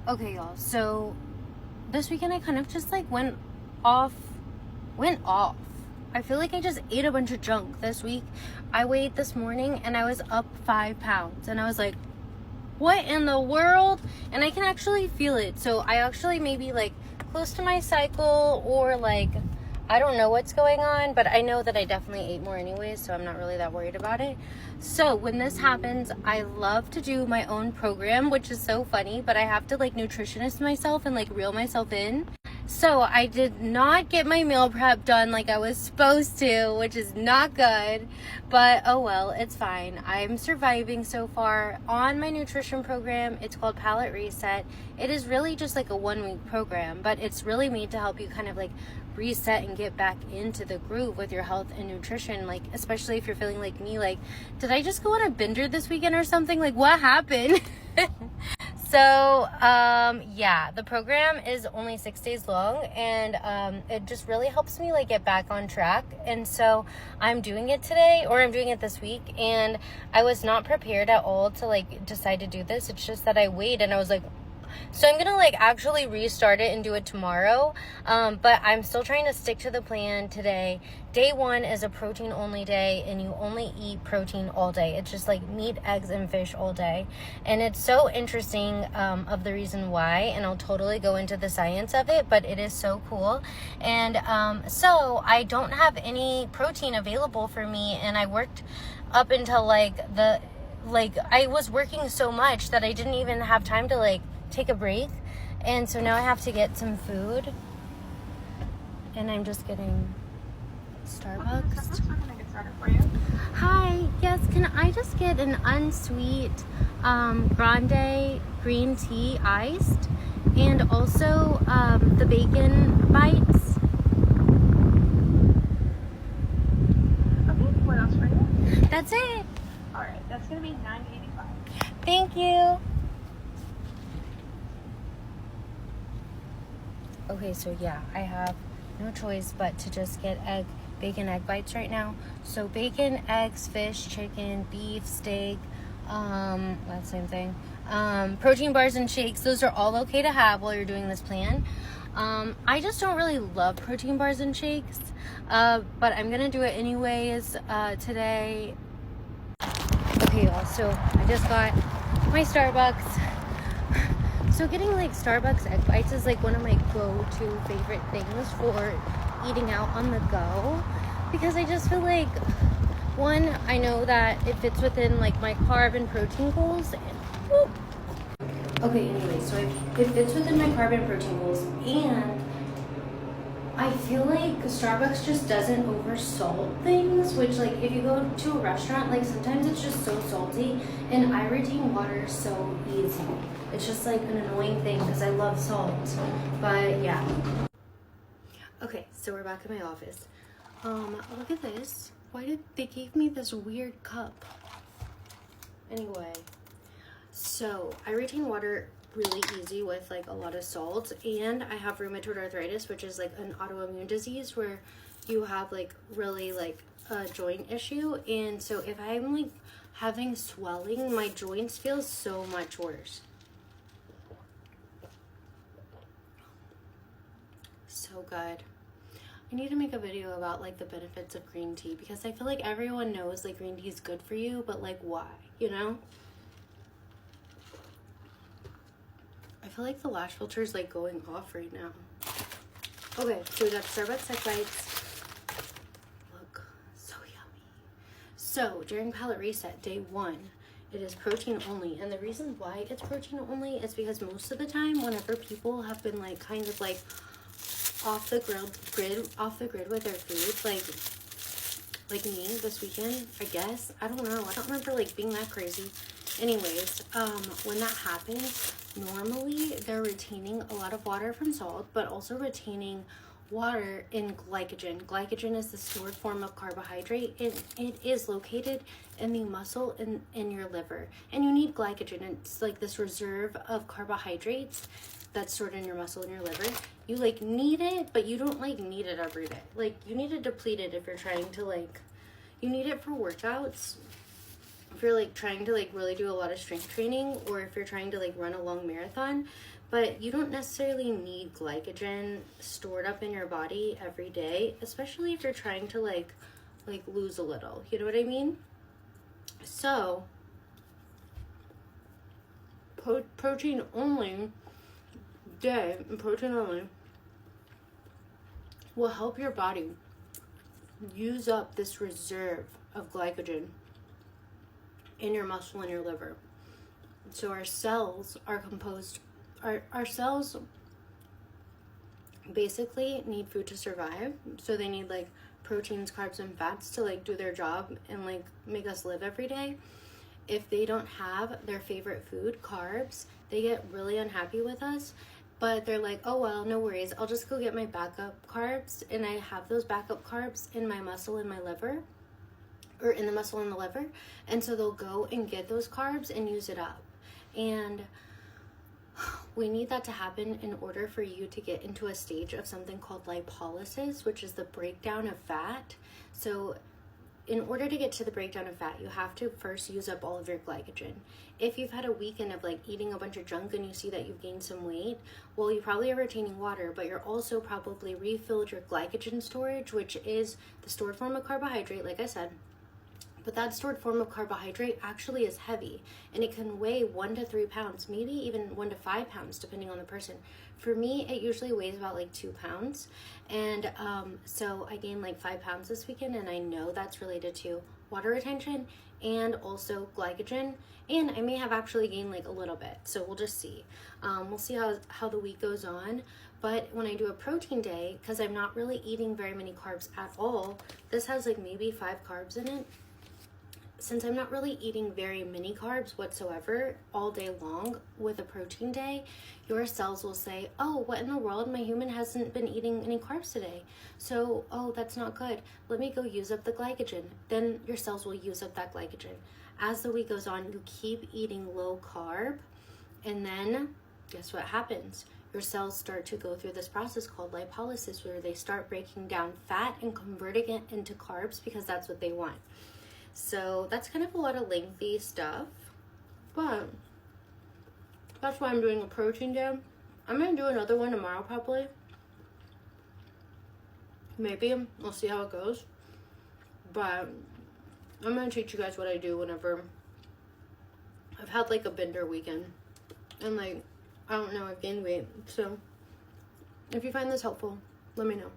Okay, y'all. So this weekend I kind of just like off. Went off. I feel like I just ate a bunch of junk this week. I weighed this morning and I was up 5 pounds. And I was like, what in the world? And I can actually feel it. So I actually may be like close to my cycle, or like, I don't know what's going on, but I know that I definitely ate more anyways, so I'm not really that worried about it. So when this happens, I love to do my own program, which is so funny, but I have to like nutritionist myself and like reel myself in. So I did not get my meal prep done like I was supposed to, which is not good, but oh well, it's fine. I'm surviving so far on my nutrition program. It's called Palate Reset. It is really just like a 1-week program, but it's really made to help you kind of like reset and get back into the groove with your health and nutrition, like especially if you're feeling like me, like, did I just go on a bender this weekend or something? Like, what happened? So, yeah, the program is only 6 days long, and it just really helps me like get back on track. And so I'm doing it today, or I'm doing it this week, and I was not prepared at all to like decide to do this. It's just that I weighed and I was like, so I'm gonna like actually restart it and do it tomorrow, but I'm still trying to stick to the plan today. Day 1 is a protein only day, and you only eat protein all day. It's just like meat, eggs, and fish all day. And it's so interesting of the reason why, and I'll totally go into the science of it, but it is so cool. And so I don't have any protein available for me, and I worked up until like I was working so much that I didn't even have time to like take a break. And so now I have to get some food, and I'm just getting Starbucks. I'm gonna get started for you. Hi, yes, can I just get an unsweet grande green tea iced, and also the bacon bites? Okay, what else for you? That's it. Alright, that's gonna be $9.85. Thank you. Okay, so yeah, I have no choice but to just get bacon egg bites right now. So bacon, eggs, fish, chicken, beef, steak, that same thing. Protein bars and shakes, those are all okay to have while you're doing this plan. I just don't really love protein bars and shakes, but I'm gonna do it anyways today. Okay, y'all, so I just got my Starbucks. So getting like Starbucks egg bites is like one of my go-to favorite things for eating out on the go, because I just feel like, one, I know that it fits within like my carb and protein goals. Okay, anyway, so it fits within my carb and protein goals, and I feel like Starbucks just doesn't oversalt things, which like if you go to a restaurant, like sometimes it's just so salty, and I retain water so easy. It's just like an annoying thing because I love salt, but yeah. Okay, so we're back at my office. Look at this. Why did they give me this weird cup? Anyway, so I retain water really easy with like a lot of salt, and I have rheumatoid arthritis, which is like an autoimmune disease where you have like really like a joint issue, and so if I'm like having swelling, my joints feel so much worse. So good. I need to make a video about like the benefits of green tea, because I feel like everyone knows like green tea is good for you, but like why, you know? I feel like the lash filter is like going off right now. Okay, so we got Starbucks egg bites. Look, so yummy. So during Palate Reset, day 1, it is protein only. And the reason why it's protein only is because most of the time, whenever people have been like kind of like off the grid with their food, like me this weekend, I guess. I don't know. I don't remember like being that crazy. Anyways, when that happens, normally they're retaining a lot of water from salt, but also retaining water in glycogen. Glycogen is the stored form of carbohydrate, and it is located in the muscle in your liver. And you need glycogen. It's like this reserve of carbohydrates that's stored in your muscle and your liver. You like need it, but you don't like need it every day. Like you need to deplete it if you're trying to like, you need it for workouts, if you're like trying to like really do a lot of strength training, or if you're trying to like run a long marathon. But you don't necessarily need glycogen stored up in your body every day, especially if you're trying to like lose a little. You know what I mean? So protein only day, protein only, will help your body use up this reserve of glycogen in your muscle and your liver. So our cells are composed, our cells basically need food to survive. So they need like proteins, carbs, and fats to like do their job and like make us live every day. If they don't have their favorite food, carbs, they get really unhappy with us. But they're like, oh well, no worries, I'll just go get my backup carbs, and I have those backup carbs in my muscle and my liver, or in the muscle and the liver, and so they'll go and get those carbs and use it up. And we need that to happen in order for you to get into a stage of something called lipolysis, which is the breakdown of fat. So in order to get to the breakdown of fat, you have to first use up all of your glycogen. If you've had a weekend of like eating a bunch of junk and you see that you've gained some weight, well, you probably are retaining water, but you're also probably refilled your glycogen storage, which is the stored form of carbohydrate, like I said. But that stored form of carbohydrate actually is heavy, and it can weigh 1 to 3 pounds, maybe even 1 to 5 pounds, depending on the person. For me, it usually weighs about like 2 pounds. And so I gained like 5 pounds this weekend, and I know that's related to water retention and also glycogen. And I may have actually gained like a little bit. So we'll just see. We'll see how the week goes on. But when I do a protein day, because I'm not really eating very many carbs at all, this has like maybe 5 carbs in it. Since I'm not really eating very many carbs whatsoever all day long with a protein day, your cells will say, oh, what in the world? My human hasn't been eating any carbs today. So, oh, that's not good. Let me go use up the glycogen. Then your cells will use up that glycogen. As the week goes on, you keep eating low carb, and then guess what happens? Your cells start to go through this process called lipolysis, where they start breaking down fat and converting it into carbs because that's what they want. So that's kind of a lot of lengthy stuff, but that's why I'm doing a protein day. I'm going to do another one tomorrow probably. Maybe. We'll see how it goes. But I'm going to teach you guys what I do whenever I've had like a bender weekend. And like, I don't know, I've gained weight. So if you find this helpful, let me know.